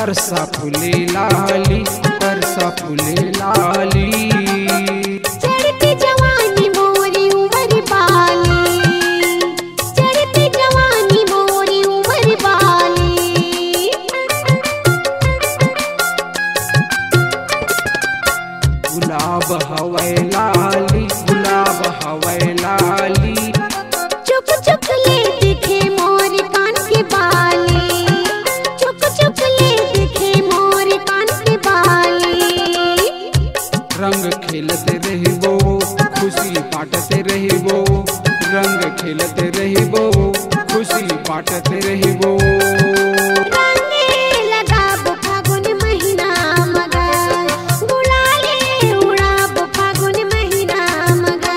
परसा फूले लाली, परसा फूले लाली। चढ़ती जवानी मोरी उमर बाली, चढ़ती जवानी मोरी उमर बाली। गुलाब हवै लाली, गुलाब हवै लाली। चुक चुक ले दिखे मोर कान के बाली, चुक चुक ले दिखे मोर कान के बाली। रंग खेलते रहिबो, खुशी बांटते रहिबो, रंग खेलते रहिबो, खुशी बांटते रहिबो। रंगे लगाब फागुन महीना मगर, गुलाले उड़ाब फागुन महीना मगर।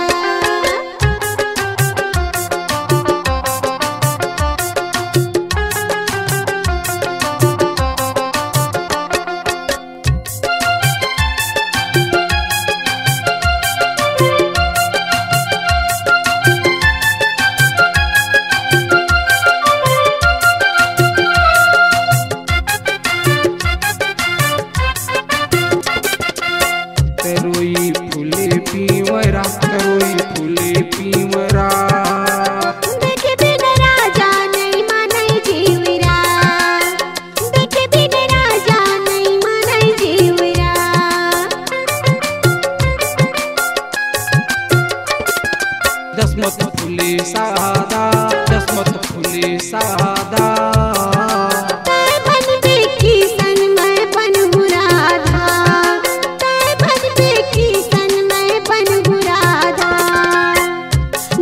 तरोई फूले पीवरा, तरोई फूले पीवरा। देखे बिन राजा नहीं मानै जीवरा, देखे बिन राजा नहीं मानै जीवरा। दसमत फूले सादा, दसमत फूले सादा। तै बनबे किसन मैं बनहु राधा, तै बनबे किसन मैं बनहु राधा।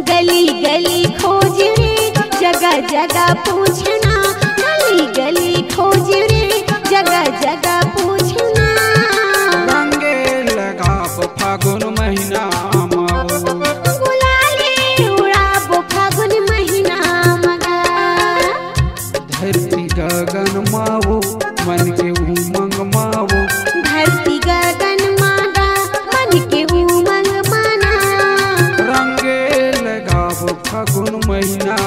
गली गली खोज रे, जगह जगह पूछना, गली गली खोज रे, जगह जगह पूछना। रंगे लगाब फागुन महीना माओ, गुलाले उड़ाब फागुन महीना मगर। धरती गगन मावो, मन के उमंग मावो। धरती गगन माना, मन के उमंग माना। रंगे लगाब फागुन महीना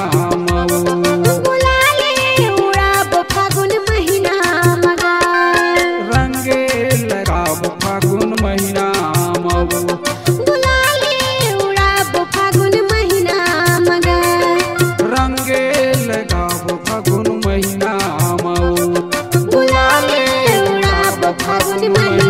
माओ, गुलाले उड़ाब फागुन महीना मगर। रंगे लगाब फागुन महीना माओ। गुलाले उड़ाब फागुन महीना मगर। रंगे लगाब फागुन महीना माओ, गुलाले उड़ाब फागुन महीना